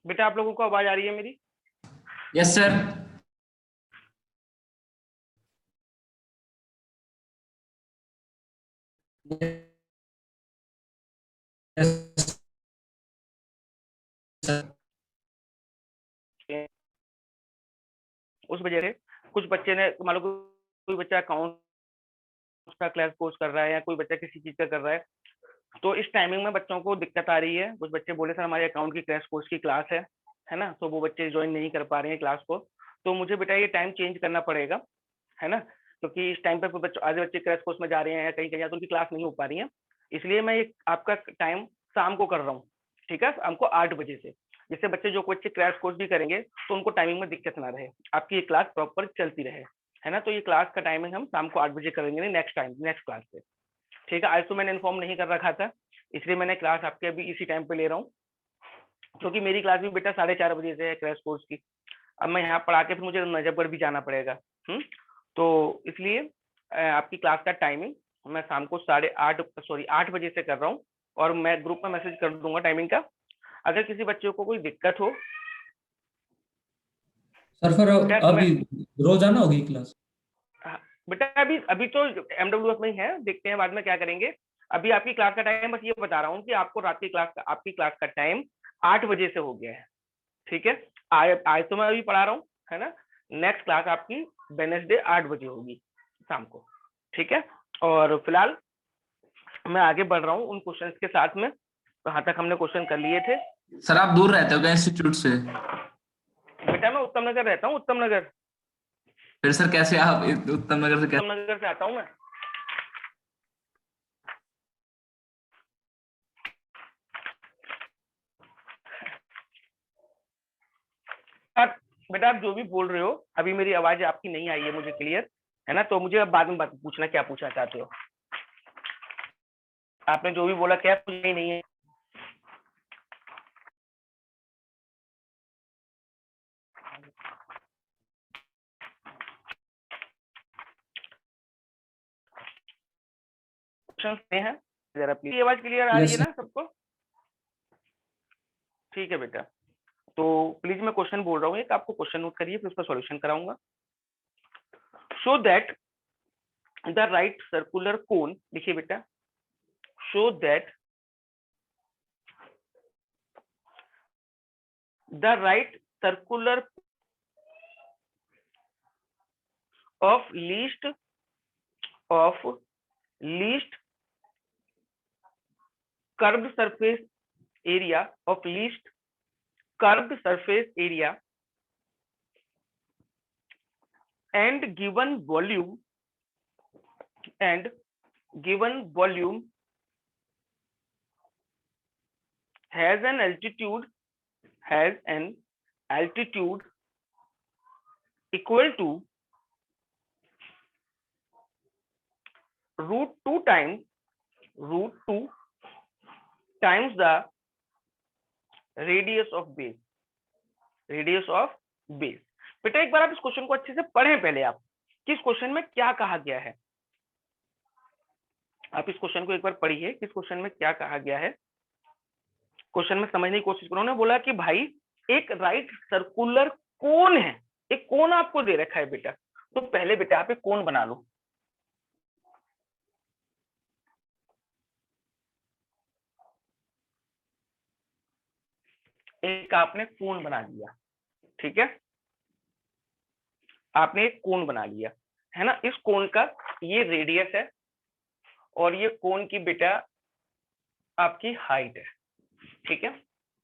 बेटा आप लोगों को आवाज आ रही है मेरी? Yes sir. उस वजह से कुछ बच्चे ने, मान लो कोई बच्चा अकाउंट का क्लास कोर्स कर रहा है या कोई बच्चा किसी चीज का कर रहा है, तो इस टाइमिंग में बच्चों को दिक्कत आ रही है। कुछ बच्चे बोले सर हमारे अकाउंट की क्रैश कोर्स की क्लास है ना, तो वो बच्चे ज्वाइन नहीं कर पा रहे हैं क्लास को। तो मुझे बेटा ये टाइम चेंज करना पड़ेगा, है ना, क्योंकि इस टाइम पे बच्चों आधे बच्चे क्रैश कोर्स में जा रहे हैं या कहीं कहीं तो उनकी क्लास नहीं हो पा रही है। इसलिए मैं ये आपका टाइम शाम को कर रहा हूँ, ठीक है, शाम को 8 बजे से, जिससे बच्चे जो बच्चे क्रैश कोर्स भी करेंगे तो उनको टाइमिंग में दिक्कत ना रहे, आपकी ये क्लास प्रॉपर चलती रहे, है ना। तो ये क्लास का टाइमिंग हम शाम को 8 बजे करेंगे नेक्स्ट क्लास से, ठीक है। आज तो मैंने इन्फॉर्म नहीं कर रखा था, इसलिए मैंने क्लास आपके अभी इसी टाइम पे ले रहा हूँ, क्योंकि मेरी क्लास भी बेटा 4:30 बजे से है क्रैश कोर्स की। अब मैं यहाँ पढ़ा के फिर मुझे नजफगढ़ भी जाना पड़ेगा। तो इसलिए आपकी क्लास का टाइमिंग मैं शाम को 8:30 से कर रहा हूँ, और मैं ग्रुप में मैसेज कर दूंगा टाइमिंग का। अगर किसी बच्चे को कोई दिक्कत हो सर फिर बेटा मैं, अभी रोजाना होगी क्लास? हाँ, बेटा अभी अभी तो एमडब्ल्यूएस में ही है, देखते हैं बाद में क्या करेंगे। अभी आपकी क्लास का टाइम बस ये बता रहा हूँ कि आपको रात की क्लास का, आपकी क्लास का टाइम 8 बजे से हो गया है, ठीक है। आज आज तो मैं अभी पढ़ा रहा हूँ, है ना। नेक्स्ट क्लास आपकी वेडनेसडे 8 बजे होगी शाम को, ठीक है। और फिलहाल मैं आगे बढ़ रहा हूँ उन क्वेश्चंस के साथ में, कहाँ तक हमने क्वेश्चन कर लिए थे। सर आप दूर रहते हो क्या इंस्टीट्यूट से? बेटा मैं उत्तम नगर रहता हूँ, उत्तम नगर। फिर सर कैसे आप उत्तम नगर से कैसे? उत्तम नगर से आता हूँ मैं। आप बेटा आप जो भी बोल रहे हो, अभी मेरी आवाज आपकी नहीं आई है मुझे क्लियर, है ना। तो मुझे अब बाद में बात पूछना, क्या पूछना चाहते हो। आपने जो भी बोला क्या नहीं है। क्वेश्चन हैं जरा प्लीज, आवाज क्लियर आ रही यस है सर। ना सबको? ठीक है बेटा, तो प्लीज मैं क्वेश्चन बोल रहा हूँ एक, आपको क्वेश्चन नोट करिए, फिर उसका सॉल्यूशन कराऊंगा। Show that the right circular cone, देखिए बेटा, show that the right circular of least curved surface area of least curved surface area and given volume has an altitude equal to root 2 times the radius of base। बेटा एक बार आप इस question को अच्छे से पढ़ें पहले, आप कि इस क्वेश्चन में क्या कहा गया है। आप इस क्वेश्चन को एक बार पढ़िए कि इस क्वेश्चन में क्या कहा गया है। क्वेश्चन में समझने की कोशिश करो। उन्होंने बोला कि भाई एक राइट सर्कुलर कोन है, एक कोन आपको दे रखा है बेटा, तो पहले बेटा आप एक कोन बना लो। एक आपने कोन बना लिया, ठीक है, आपने एक कोन बना लिया, है ना। इस कोन का ये रेडियस है और ये कोन की बेटा आपकी हाइट है, ठीक है।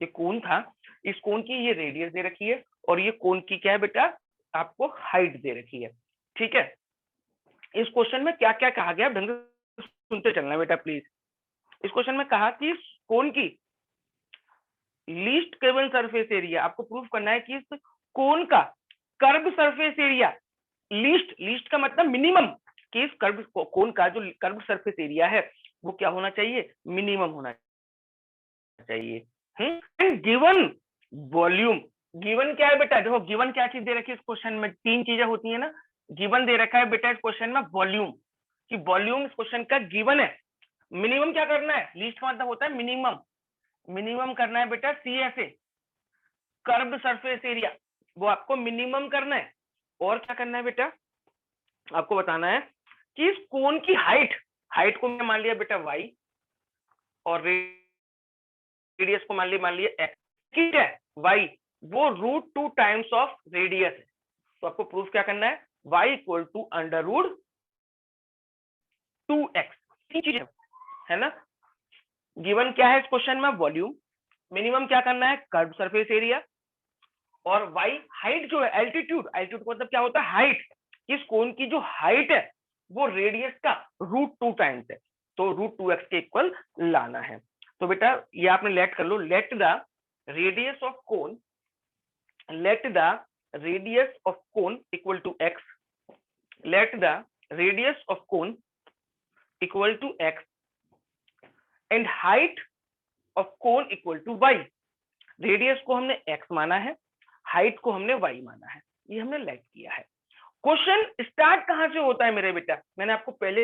ये कोन था, इस कोन की ये रेडियस दे रखी है और ये कोन की क्या है बेटा, आपको हाइट दे रखी है, ठीक है। इस क्वेश्चन में क्या क्या कहा गया ढंग से सुनते चलना बेटा प्लीज। इस क्वेश्चन में कहा कि कोन की लीस्ट कर्व सरफेस एरिया, आपको प्रूफ करना है कि इस कोन का कर्व सरफेस एरिया, लीस्ट का मतलब मिनिमम, कि इस कर्व कोन का जो कर्व सरफेस एरिया है वो क्या होना चाहिए, मिनिमम होना चाहिए। गिवन वॉल्यूम, गिवन क्या है बेटा, देखो गिवन क्या चीज दे रखी है इस क्वेश्चन में, तीन चीजें होती है ना। गिवन दे रखा है बेटा इस क्वेश्चन में वॉल्यूम, कि वॉल्यूम इस क्वेश्चन का गिवन है। मिनिमम क्या करना है, लीस्ट का मतलब होता है मिनिमम, मिनिमम करना है बेटा CSA, कर्व्ड सरफेस एरिया, वो आपको मिनिमम करना है। और क्या करना है बेटा, आपको बताना है कि इस कोन की हाइट को मैं मान लिया बेटा y, और रेडियस को मान लिया x, ठीक है। y वो √2 टाइम्स ऑफ रेडियस है। तो आपको प्रूफ क्या करना है, y इक्वल टू √2x, चीज है ना। गिवन क्या है इस क्वेश्चन में, वॉल्यूम, मिनिमम क्या करना है, कर्व सरफेस एरिया, और y हाइट जो है, एल्टीट्यूड का मतलब क्या होता है, हाइट, इस कोन की जो हाइट है वो रेडियस का √2 टाइम्स है, तो √2x के इक्वल लाना है। तो बेटा ये आपने लेट कर लो, let the radius of cone equal to x, let the radius of cone equal to x and height of cone equal to y। Radius को हमने x माना है, हाइट को हमने y माना है, ये हमने लेट किया है। क्वेश्चन स्टार्ट कहां से होता है मेरे बेटा, मैंने आपको पहले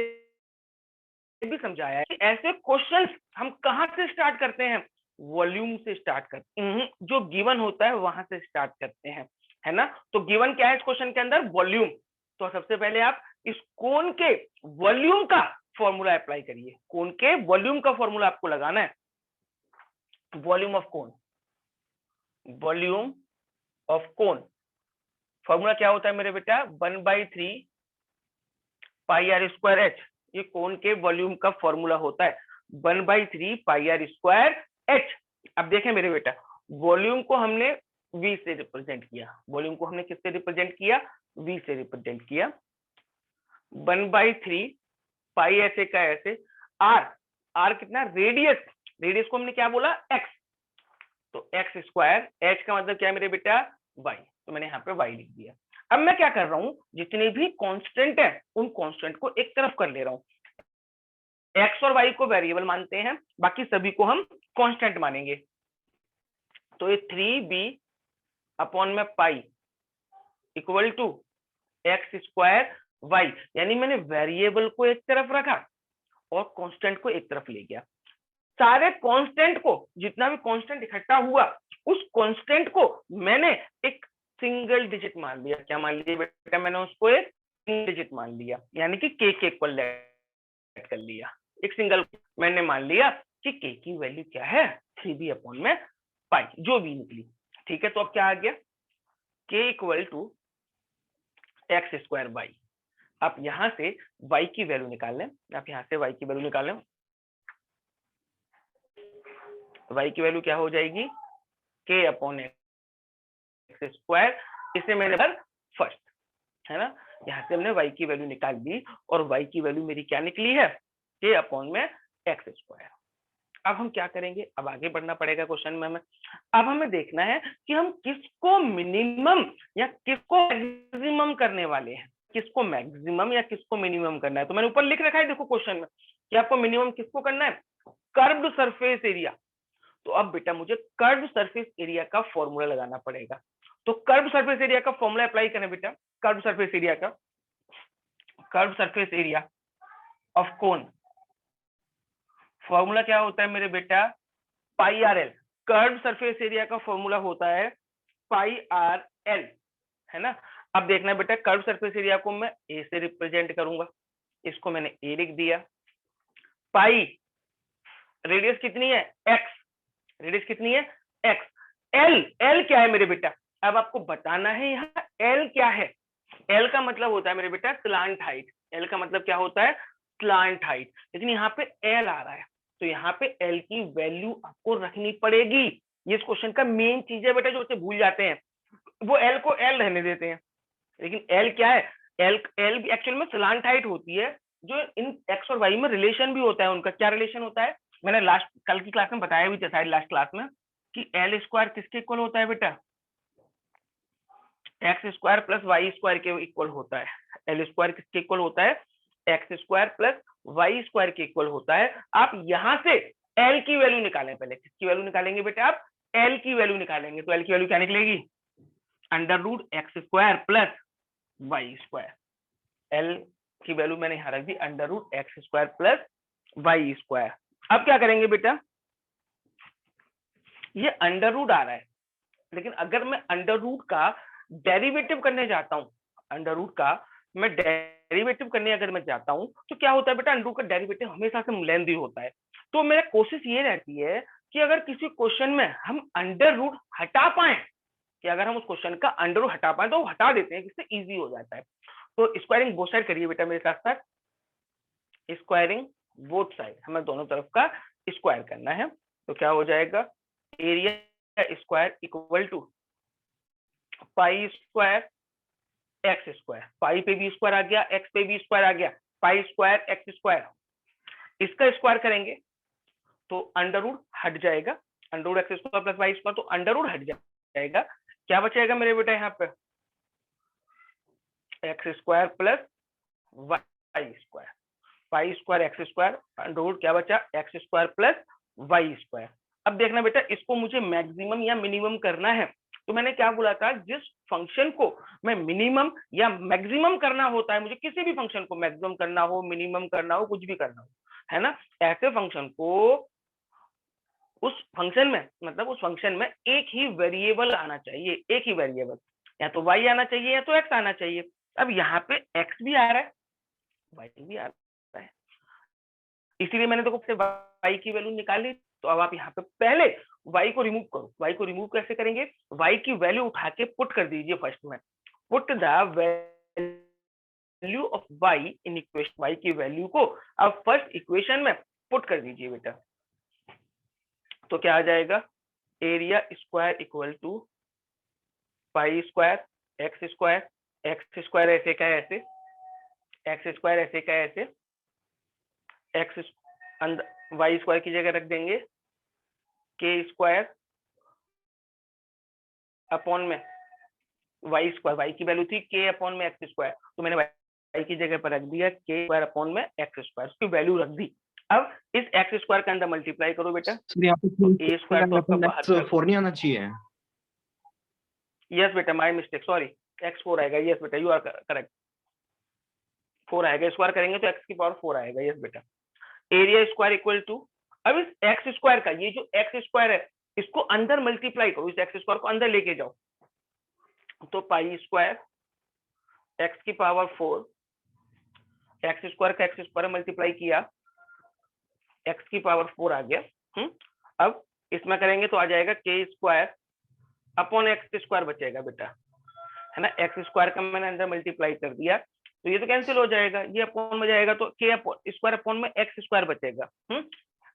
भी समझाया है कि ऐसे क्वेश्चंस हम कहां से स्टार्ट करते हैं, वॉल्यूम से स्टार्ट करते हैं, जो गिवन होता है वहां से स्टार्ट करते हैं, है ना। तो गिवन क्या है इस क्वेश्चन के अंदर, वॉल्यूम। तो सबसे पहले आप इस कोन के वॉल्यूम का फॉर्मूला अप्लाई करिए, कोन के वॉल्यूम का फॉर्मूला आपको लगाना है, volume of cone, volume of cone formula क्या होता है मेरे बेटा, 1/3 पाई आर स्क्वायर एच, ये कोन के वॉल्यूम का फॉर्मूला होता है, 1/3 पाई आर स्क्वायर एच। अब देखें मेरे बेटा, वॉल्यूम को हमने v से रिप्रेजेंट किया, वॉल्यूम को हमने किससे रिप्रेजेंट किया, v से रिप्रेजेंट किया, 1/3 पाई ऐसे का ऐसे, r कितना, रेडियस को हमने क्या बोला, x, तो x स्क्वायर, h का मतलब क्या है मेरे बेटा, y, तो मैंने यहाँ पे y लिख दिया। अब मैं क्या कर रहा हूं, जितने भी कांस्टेंट है उन कांस्टेंट को एक तरफ कर ले रहा हूं, x और y को वेरिएबल मानते हैं, बाकी सभी को हम कांस्टेंट मानेंगे। तो ये 3b अपॉन में pi equal to x square y, यानी मैंने वेरिएबल को एक तरफ रखा और कांस्टेंट को एक तरफ ले गया। सारे कांस्टेंट को, जितना भी कांस्टेंट इकट्ठा हुआ, उस कांस्टेंट को मैंने एक सिंगल डिजिट मान लिया। क्या मान लिया बेटा, मैंने उसको एक सिंगल डिजिट मान लिया, यानी कि k के इक्वल लेट कर लिया, एक सिंगल मैंने मान लिया कि k की वैल्यू क्या है, 3b अपॉन में पाई, जो भी निकली, ठीक है। तो अब क्या आ गया, k equal to x square y. आप यहां से y की वैल्यू निकाल लें, आप यहां से y की वैल्यू निकाल लें, y की वैल्यू क्या हो जाएगी, k अपॉन एक्स स्क्वायर, इसे मैंने फर्स्ट, है ना, यहाँ से हमने y की वैल्यू निकाल दी और y की वैल्यू मेरी क्या निकली है, k अपॉन में एक्स स्क्वायर। अब हम क्या करेंगे, अब आगे बढ़ना पड़ेगा क्वेश्चन में हमें। अब हमें देखना है कि हम किसको मिनिमम या किसको मैक्सिमम करने वाले हैं, किसको मैक्सिमम या किसको मिनिमम करना है। तो मैंने ऊपर लिख रखा है देखो क्वेश्चन में कि आपको मिनिमम किसको करना है, कर्व्ड सरफेस एरिया। तो अब बेटा मुझे कर्व्ड सरफेस एरिया का फॉर्मूला लगाना पड़ेगा। तो कर्व्ड सरफेस एरिया का फॉर्मूला अप्लाई करें बेटा, कर्व्ड सरफेस एरिया का, curved surface area of cone, formula क्या होता है मेरे बेटा, pi r l. Curved surface area का फॉर्मूला होता है पाई आर एल, है ना। अब देखना बेटा, कर्व सरफेस एरिया को मैं ए से रिप्रेजेंट करूंगा, इसको मैंने ए लिख दिया, पाई, रेडियस कितनी है, एक्स, रेडियस कितनी है, एक्स, एल क्या है मेरे बेटा, अब आपको बताना है यहाँ एल क्या है। एल का मतलब होता है मेरे बेटा स्लांट हाइट, एल का मतलब क्या होता है, स्लांट हाइट, लेकिन यहाँ पे एल आ रहा है, तो यहाँ पे एल की वैल्यू आपको रखनी पड़ेगी। ये इस क्वेश्चन का मेन चीज है बेटा, जो बच्चे भूल जाते हैं, वो एल को एल रहने देते हैं, लेकिन एल क्या है, एल एक्चुअल में स्लांट हाइट होती है, जो इन एक्स और वाई में रिलेशन भी होता है। उनका क्या रिलेशन होता है, मैंने लास्ट कल की क्लास में बताया भी था शायद, लास्ट क्लास में, कि एल स्क्वायर किसके इक्वल होता है बेटा, x square plus y square के इक्वल होता है। एल स्क्वायर किसके इक्वल होता है, x square plus y square के इक्वल होता है। आप यहां से एल की वैल्यू निकालें, पहले किसकी वैल्यू निकालेंगे बेटा, आप एल की वैल्यू निकालेंगे। तो एल की वैल्यू क्या निकलेगी, under root x square plus y square. L की वैल्यू मैंने यहां रख दी, under root x square plus y square. अब क्या करेंगे बेटा, ये अंडर रूट आ रहा है, लेकिन अगर मैं अंडर रूट का डेरिवेटिव करने जाता हूँ, अंडर रूट का मैं डेरिवेटिव करने अगर मैं जाता हूँ तो क्या होता है बेटा, अंडर रूट का डेरिवेटिव हमेशा से लेंथी होता है। तो मेरा कोशिश ये रहती है कि अगर किसी क्वेश्चन में हम अंडर रूट हटा पाए, कि अगर हम उस क्वेश्चन का अंडर रूट हटा पाए तो हटा देते हैं, जिससे इजी हो जाता है। तो स्क्वायरिंग बोथ साइड करिए बेटा मेरे साथ साथ, स्क्वायरिंग बोथ साइड, हमें दोनों तरफ का स्क्वायर करना है। तो क्या हो जाएगा, area square equal to pi square x square, pi पे भी स्क्वायर आ गया, एक्स पे भी स्क्वायर आ गया, पाई स्क्वायर एक्स स्क्वायर, इसका स्क्वायर करेंगे तो अंडर रूट हट जाएगा, under root x square plus y square, तो अंडर रूट हट जाएगा, क्या बचेगा मेरे बेटा यहाँ पे, x square plus y square, pi square x square, under root क्या बचा, x square plus y square. अब देखना बेटा, इसको मुझे मैक्सिमम या मिनिमम करना है, तो मैंने क्या बोला था, जिस फंक्शन को मैं मिनिमम या मैक्सिमम करना होता है, मुझे किसी भी फंक्शन को मैक्सिमम करना हो, मिनिमम करना हो, कुछ भी करना हो, है ना, ऐसे फंक्शन को उस फंक्शन में, मतलब उस फंक्शन में एक ही वेरिएबल आना चाहिए, एक ही वेरिएबल, या तो y आना चाहिए या तो x आना चाहिए। अब यहाँ पे x भी आ रहा है, y भी आ रहा है, इसीलिए मैंने तो y की वैल्यू निकाली। तो अब आप यहाँ पे पहले y को रिमूव करो, y को रिमूव कैसे करेंगे, y की वैल्यू उठा के पुट कर दीजिए फर्स्ट में, put the value of y in equation, y की वैल्यू को अब फर्स्ट इक्वेशन में पुट कर दीजिए बेटा। तो क्या आ जाएगा, area square equal to pi square x square, x square ऐसे का ऐसे, एक्स स्क्वायर ऐसे का ऐसे, एक्स वाई स्क्वायर की जगह रख देंगे के स्क्वायर अपॉन में वाई स्क्वायर, वाई की वैल्यू थी के अपॉन में एक्स स्क्वायर, तो मैंने वाई की जगह पर रख दिया के स्क्वायर अपॉन में एक्स स्क्वायर, उसकी वैल्यू रख दी। अब इस एक्स स्क्वायर के अंदर मल्टीप्लाई करो बेटा, तो ए स्क्वायर तो आपका बाहर, 4 नहीं आना चाहिए। यस बेटा, माय मिस्टेक, सॉरी, एक्स 4 आएगा, यस बेटा, यू आर करेक्ट, 4 आएगा, स्क्वायर करेंगे तो एक्स की पावर 4 आएगा, यस बेटा। एरिया स्क्वायर इक्वल टू, अब इस एक्स स्क्वायर का, ये जो एक्स स्क्वायर है इसको अंदर मल्टीप्लाई करो, इस एक्स स्क्वायर को अंदर लेके जाओ, तो पाई स्क्वायर एक्स की पावर 4, एक्स स्क्वायर का एक्स स्क्वायर मल्टीप्लाई किया, एक्स की पावर 4 आ गया। अब इसमें करेंगे तो आ जाएगा के स्क्वायर अपॉन एक्स स्क्वायर बचेगा बेटा, है ना, एक्स स्क्वायर का मैंने अंदर मल्टीप्लाई कर दिया, तो ये तो कैंसिल हो जाएगा, ये अपॉन में जाएगा तो के स्क्वायर अपॉन में एक्स स्क्वायर बचेगा।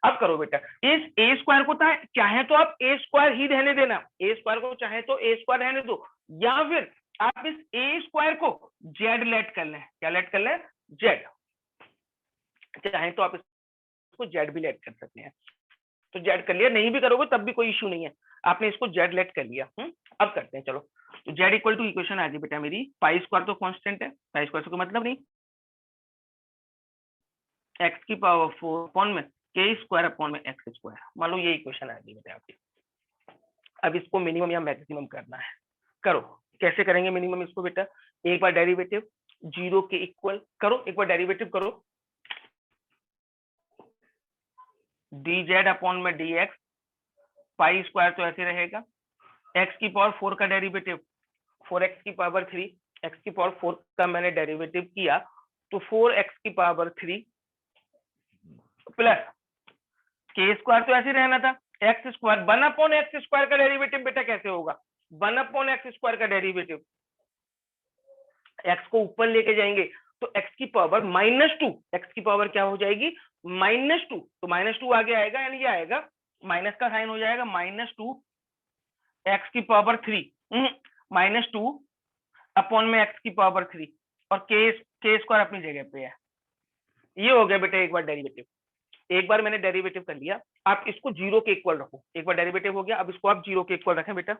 अब करो बेटा, इस ए स्क्वायर को चाहे तो आप ए स्क्वायर ही रहने देना, ए स्क्वायर को चाहे तो ए स्क्वायर रहने दो, या फिर आप इस ए स्क्वायर को जेड लेट कर लें, क्या लेट कर लें, जेड, चाहे तो आप इसको जेड भी लेट कर सकते हैं, तो जेड कर लिया, नहीं भी करोगे तब भी कोई इश्यू नहीं है, आपने इसको जेड लेट कर लिया। अब करते हैं, चलो, तो जेड इक्वल टू इक्वेशन आ गई बेटा मेरी, पाई स्क्वायर तो कांस्टेंट है, पाई स्क्वायर से कोई मतलब नहीं, एक्स की पावर 4 अपॉन में के स्क्वायर अपॉन में एक्स स्क्वायर, मान लो ये इक्वेशन आ गई बेटा आपकी। अब इसको मिनिमम या मैक्सिमम करना है, करो, कैसे करेंगे मिनिमम इसको बेटा, एक बार डेरिवेटिव 0 के इक्वल करो, एक बार डेरिवेटिव करो, डी जेड अपॉन में डी एक्स, पाई स्क्वायर तो ऐसे रहेगा, एक्स की पावर 4 का डेरिवेटिव 4x की पावर 3, एक्स की पावर 4 का मैंने डेरिवेटिव किया तो 4x की पावर 3 प्लस के स्क्वायर तो ऐसे रहना था, x square 1 upon x square का डेरिवेटिव बेटा कैसे होगा, 1 अपॉन एक्स स्क्वायर का डेरिवेटिव, एक्स को ऊपर लेके जाएंगे तो एक्स की पावर -2, एक्स की पावर क्या हो जाएगी, -2, तो -2 आगे आएगा, यानी ये आएगा, माइनस का साइन हो जाएगा, -2 एक्स की पावर 3, -2 अपॉन में एक्स की पावर 3, और के स्क्वायर अपनी जगह पे है। ये हो गया बेटा एक बार डेरिवेटिव, एक बार मैंने डेरिवेटिव कर लिया, आप इसको 0 के इक्वल रखो, एक बार डेरिवेटिव हो गया, अब इसको आप 0 के इक्वल रखें बेटा,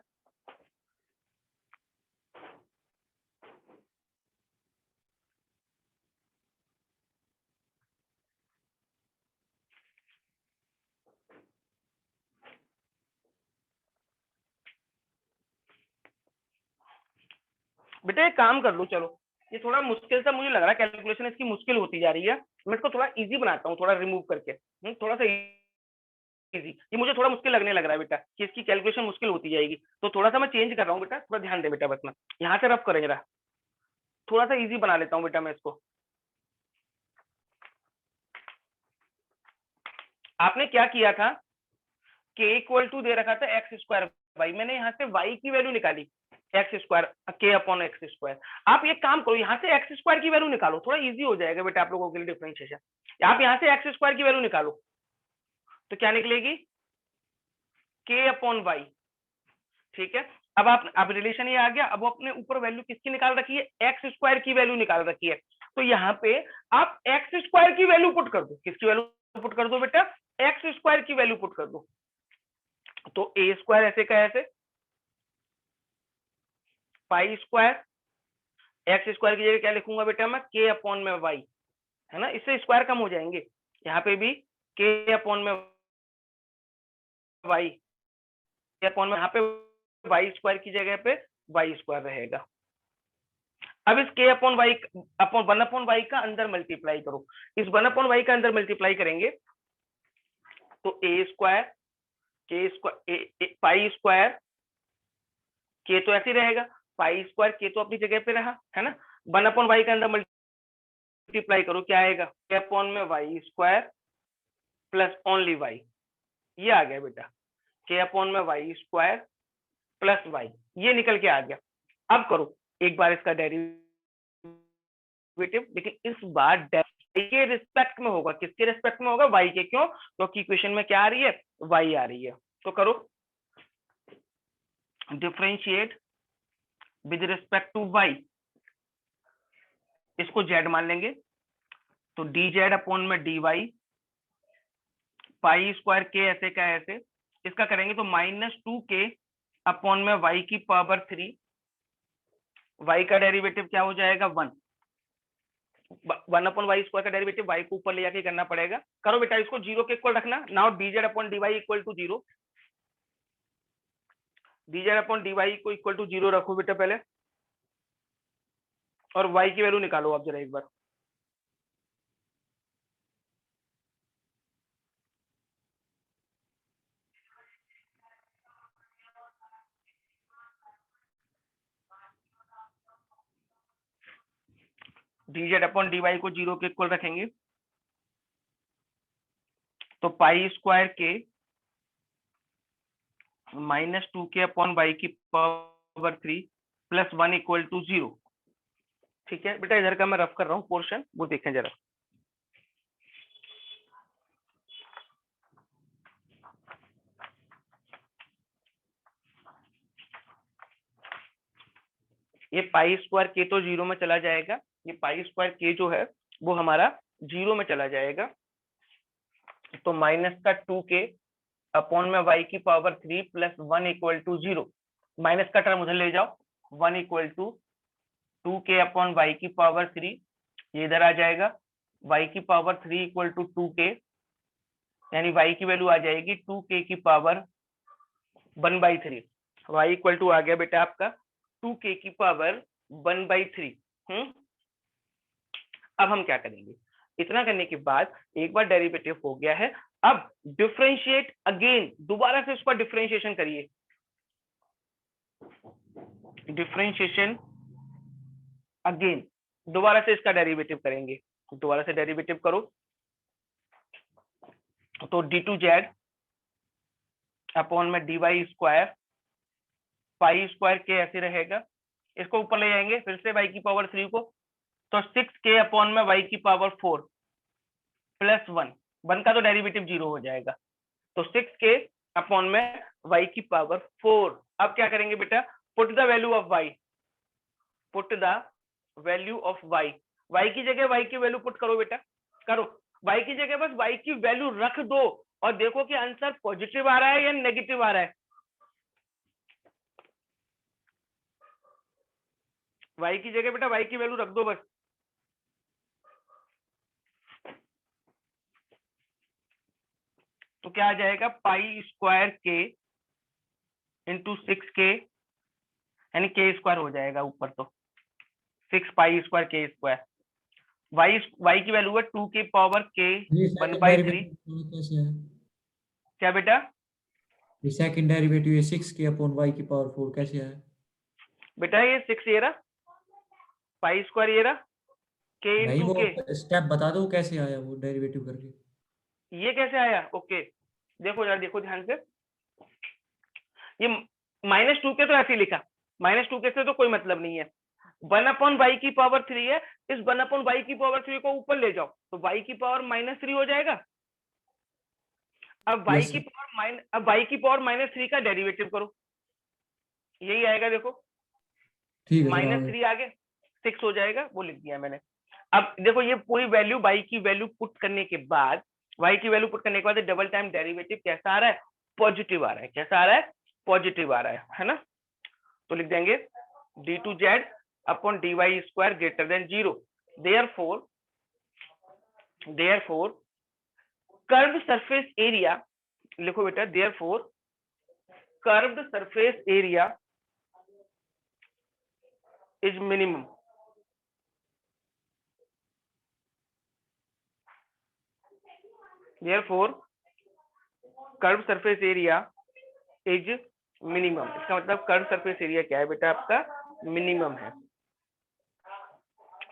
बेटा एक काम कर लो, चलो ये थोड़ा मुश्किल सा मुझे लग रहा है, कैलकुलेशन इसकी मुश्किल होती जा रही है, मैं इसको थोड़ा इजी बनाता हूँ, थोड़ा रिमूव करके, थोड़ा सा इजी, ये मुझे थोड़ा मुश्किल लगने लग रहा है बेटा कि इसकी कैलकुलेशन मुश्किल होती जाएगी, तो थोड़ा सा मैं चेंज कर रहा हूँ बेटा, थोड़ा ध्यान दे बेटा, बस मैं यहाँ से रफ करेंगे, थोड़ा सा इजी बना लेता हूँ बेटा मैं इसको। आपने क्या किया था, k इक्वल टू दे रखा था एक्स स्क्वायर वाई, मैंने यहाँ से y की वैल्यू निकाली x square k upon x square. आप ये काम करो, यहाँ से एक्स स्क्वायर की वैल्यू निकालो, थोड़ा इजी हो जाएगा बेटा आप लोगों के लिए डिफरेंशिएशन। आप यहाँ से एक्स स्क्वायर की वैल्यू निकालो तो क्या निकलेगी, k अपॉन वाई, ठीक है। अब रिलेशन ये आ गया, अब अपने ऊपर वैल्यू किसकी निकाल रखी है, एक्स स्क्वायर की वैल्यू निकाल रखी है, तो यहाँ पे आप एक्स स्क्वायर की वैल्यू पुट कर दो, किसकी वैल्यू पुट कर दो बेटा, एक्स स्क्वायर की वैल्यू पुट कर दो, तो ए स्क्वायर ऐसे का ऐसे, पाई स्क्वायर, एक्स स्क्वायर की जगह क्या लिखूंगा बेटा मैं, के अपॉन में वाई, है ना, इससे स्क्वायर कम हो जाएंगे, यहाँ पे भी के अपॉन में वाई, के अपॉन में, यहाँ पे वाई स्क्वायर की जगह पे वाई स्क्वायर रहेगा। अब इस के upon y upon 1 upon y का अंदर मल्टीप्लाई करो, इस 1 अपॉन वाई का अंदर मल्टीप्लाई करेंगे तो ए स्क्वायर, के स्क्वायर, पाई स्क्वायर, के तो ऐसे ही रहेगा, पाई स्क्वायर के तो अपनी जगह पे रहा, है ना, 1 अपॉन वाई का अंदर मल्टीप्लाई करो, क्या आएगा, के अपॉन में y square plus only y, ये आ गया बेटा, के अपॉन में वाई स्क्वायर प्लस वाई, ये निकल के आ गया। अब करो एक बार इसका डेरिवेटिव, लेकिन इस बार के रिस्पेक्ट में होगा, किसके रिस्पेक्ट में होगा, वाई के, क्यों, क्योंकि इक्वेशन में क्या आ रही है, वाई आ रही है। तो करो differentiate with respect to y, इसको जेड मान लेंगे तो डी जेड अपॉन में डी वाई, पाई स्क्वायर के ऐसे का ऐसे, इसका करेंगे तो -2k अपॉन में वाई की पावर 3, वाई का डेरिवेटिव क्या हो जाएगा 1 अपॉन वाई स्क्वायर का डेरिवेटिव वाई को ऊपर ले जाके करना पड़ेगा। करो बेटा इसको 0 के इक्वल रखना, now d z upon d y equal to 0, d z upon d y को इक्वल टू 0 रखो बेटा पहले, और y की वैल्यू निकालो आप जरा एक बार। D z upon d y को 0 के इक्वल रखेंगे तो पाई स्क्वायर के -2k अपॉन वाई की पावर 3 प्लस 1 इक्वल टू 0, ठीक है बेटा। इधर का मैं रफ कर रहा हूँ पोर्शन, वो देखें जरा, ये पाई स्क्वायर के तो 0 में चला जाएगा, ये पाई स्क्वायर के जो है वो हमारा 0 में चला जाएगा, तो माइनस का 2k अपॉन में y की power 3 plus 1 equal to 0, minus का टर्म उधर ले जाओ, 1 equal to 2k upon y की पावर 3, ये इधर आ जाएगा, y की पावर 3 इक्वल टू 2k, यानी y की वैल्यू आ जाएगी 2k की पावर 1/3, y इक्वल टू आ गया बेटा आपका 2k की पावर 1/3। अब हम क्या करेंगे, इतना करने के बाद एक बार डेरिवेटिव हो गया है, अब डिफरेंशिएट अगेन, दोबारा से उसका डिफरेंशिएशन करिए, डिफरेंशिएशन अगेन, दोबारा से इसका डेरिवेटिव करेंगे, दोबारा से डेरिवेटिव करो तो d2z अपॉन में dy स्क्वायर, पाई स्क्वायर के ऐसे रहेगा, इसको ऊपर ले जाएंगे फिर से y की पावर 3 को, तो 6k अपॉन में y की पावर 4 प्लस 1 का तो डेरिवेटिव 0 हो जाएगा, तो 6k अपॉन में y की पावर 4। अब क्या करेंगे बेटा, put the value of y, put the value of y, y की जगह y की वैल्यू पुट करो बेटा, करो, y की जगह बस y की वैल्यू रख दो और देखो कि आंसर पॉजिटिव आ रहा है या नेगेटिव आ रहा है। y की जगह बेटा y की वैल्यू रख दो बस, तो क्या आ जाएगा, पाई स्क्वायर के इंटू 6k, यानी के स्क्वायर हो जाएगा ऊपर, तो 6 पाई स्क्वायर के स्क्वायर, y की वैल्यू है 2 की पावर k 1/3, क्या बेटा? ये सेकंड डेरिवेटिव ये 6k/y⁴ कैसे आया? बेटा ये 6 ये रहा, पाई स्क्वायर ये रहा, के नहीं, इंटू वो के। स्टेप बता दो कैसे आया वो डेरिवेटिव करके। ये कैसे आया? ओके, देखो जरा, देखो ध्यान से। ये -2k तो ऐसे ही लिखा, -2k से तो कोई मतलब नहीं है। 1/y⁴ है, इस 1/y⁴ को ऊपर ले जाओ तो y⁻³ हो जाएगा। अब यस सर। y⁻³ का डेरिवेटिव करो, यही आएगा। देखो ठीक है सर, आ गया। -3 आगे 6 हो जाएगा, वो लिख दिया मैंने। अब देखो ये पूरी वैल्यू, y की वैल्यू पुट करने के बाद, डबल टाइम डेरिवेटिव कैसा आ रहा है? पॉजिटिव आ रहा है। कैसा आ रहा है? पॉजिटिव आ रहा है ना। तो लिख देंगे d2z/dy² greater than 0। Therefore curved surface area, लिखो बेटा, therefore curved surface area is minimum. Therefore curve surface area is minimum. इसका मतलब कर्व सरफेस एरिया क्या है बेटा? आपका मिनिमम है।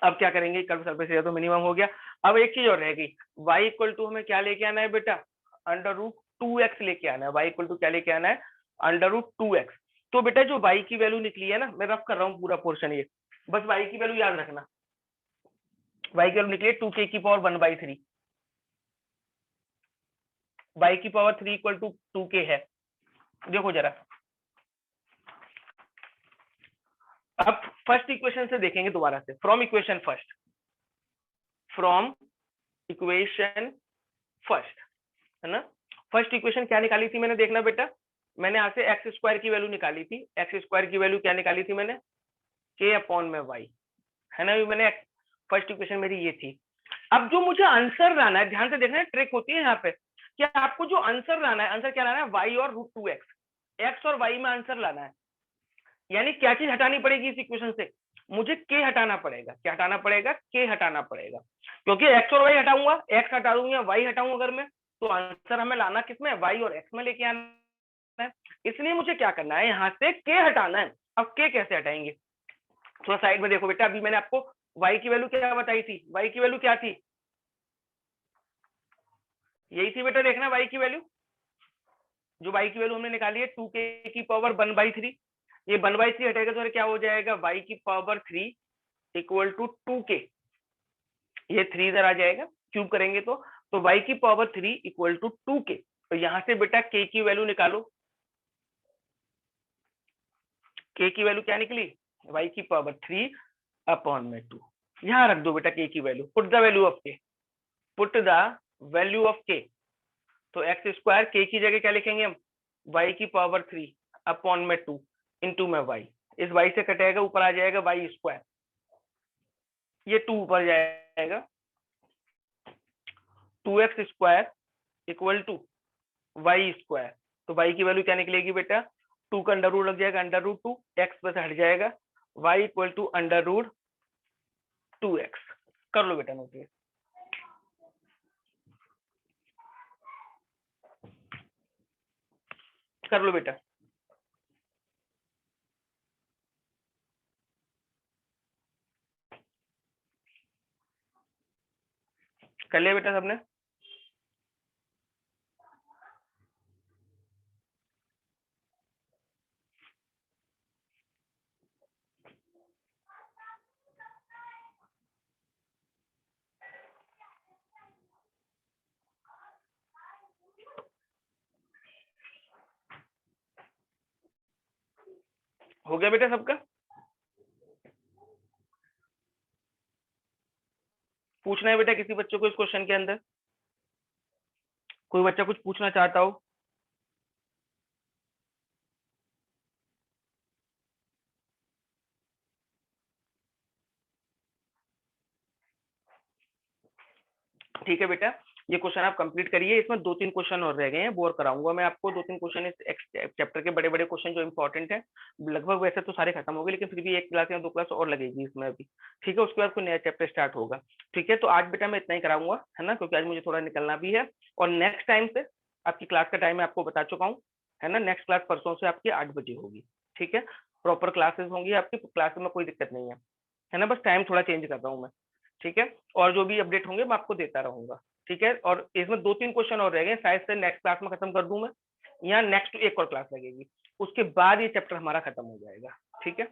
अब क्या करेंगे? कर्व सरफेस एरिया तो मिनिमम हो गया। अब एक चीज और रहेगी, y इक्वल टू हमें क्या लेके आना है बेटा? √2x लेके आना है। y इक्वल टू क्या लेके आना है? √2x। तो बेटा जो y की वैल्यू निकली है ना, मैं रफ कर रहा हूँ पूरा पोर्शन, ये बस y की वैल्यू याद रखना। y की वैल्यू निकली है 2k⁻1/3। y⁻3 equal to 2k है। देखो जरा, अब फर्स्ट इक्वेशन से देखेंगे दोबारा से, फ्रॉम इक्वेशन फर्स्ट, है ना। फर्स्ट इक्वेशन क्या निकाली थी मैंने? देखना बेटा, मैंने यहाँ से x² की वैल्यू निकाली थी। x² की वैल्यू क्या निकाली थी मैंने? k/y, है ना। मैंने फर्स्ट इक्वेशन मेरी ये थी। अब जो मुझे आंसर लाना है, ध्यान से देखना, ट्रिक होती है यहाँ पे कि आपको जो आंसर लाना है, आंसर क्या लाना है? y और √2x, x और y में आंसर लाना है। यानी क्या चीज हटानी पड़ेगी इस इक्वेशन से? मुझे k हटाना पड़ेगा। क्या हटाना पड़ेगा? k हटाना पड़ेगा, क्योंकि x और y हटाऊंगा, x हटा दूंगा, y हटाऊंगा अगर मैं, तो आंसर हमें लाना किसमें? y और x में लेके आना है। इसलिए मुझे क्या करना है? यहाँ से k हटाना है। अब k कैसे हटाएंगे? थोड़ा साइड में देखो बेटा, अभी मैंने आपको y की वैल्यू क्या बताई थी? y की वैल्यू क्या थी? यही थी बेटा, देखना y की वैल्यू, जो y की वैल्यू हमने निकाली है 2k⁻1/3। ये 1/3 हटेगा तो क्या हो जाएगा? y⁻3 equal to 2k। ये 3 इधर आ जाएगा, क्यूब करेंगे तो y⁻3 इक्वल टू 2k। तो यहाँ से बेटा k की वैल्यू निकालो। k की वैल्यू क्या निकली? y⁻3/2। यहाँ रख दो बेटा k की value, put the value of k, put the value of k। तो x² k की जगह क्या लिखेंगे हम? y⁻3/2 इंटू में y। इस y से कटेगा, ऊपर आ जाएगा y², ये 2 ऊपर जाएगा, 2x² इक्वल टू y²। तो y की वैल्यू क्या निकलेगी बेटा? 2 का अंडर रूट लग जाएगा, √2, x पे से हट जाएगा, y इक्वल टू √2x। कर लो बेटा नोट, कर लो बेटा। कर लिया बेटा सबने? हो गया बेटा सबका? पूछना है बेटा किसी बच्चों को इस क्वेश्चन के अंदर? कोई बच्चा कुछ पूछना चाहता हो? ठीक है बेटा, ये क्वेश्चन आप कंप्लीट करिए। इसमें 2-3 क्वेश्चन और रह गए हैं, वो और कराऊंगा मैं आपको। 2-3 क्वेश्चन इस चैप्टर के बड़े बड़े क्वेश्चन जो इंपॉर्टेंट है। लगभग वैसे तो सारे खत्म हो गए, लेकिन फिर भी 1 क्लास या 2 क्लास और लगेगी इसमें अभी। ठीक है, उसके बाद कोई नया चैप्टर स्टार्ट होगा। ठीक है, तो आज बेटा मैं इतना ही कराऊंगा, है ना, क्योंकि आज मुझे थोड़ा निकलना भी है। और नेक्स्ट टाइम से आपकी क्लास का टाइम मैं आपको बता चुका हूँ, है ना। नेक्स्ट क्लास परसों से आपकी 8 बजे होगी, ठीक है। प्रॉपर क्लासेस होंगी आपकी, क्लास में कोई दिक्कत नहीं है ना। बस टाइम थोड़ा चेंज कर रहा हूँ मैं, ठीक है। और जो भी अपडेट होंगे मैं आपको देता रहूंगा, ठीक है। और इसमें 2-3 क्वेश्चन और रह गए, शायद से नेक्स्ट क्लास में खत्म कर दूं मैं, या नेक्स्ट एक और क्लास लगेगी, उसके बाद ये चैप्टर हमारा खत्म हो जाएगा, ठीक है।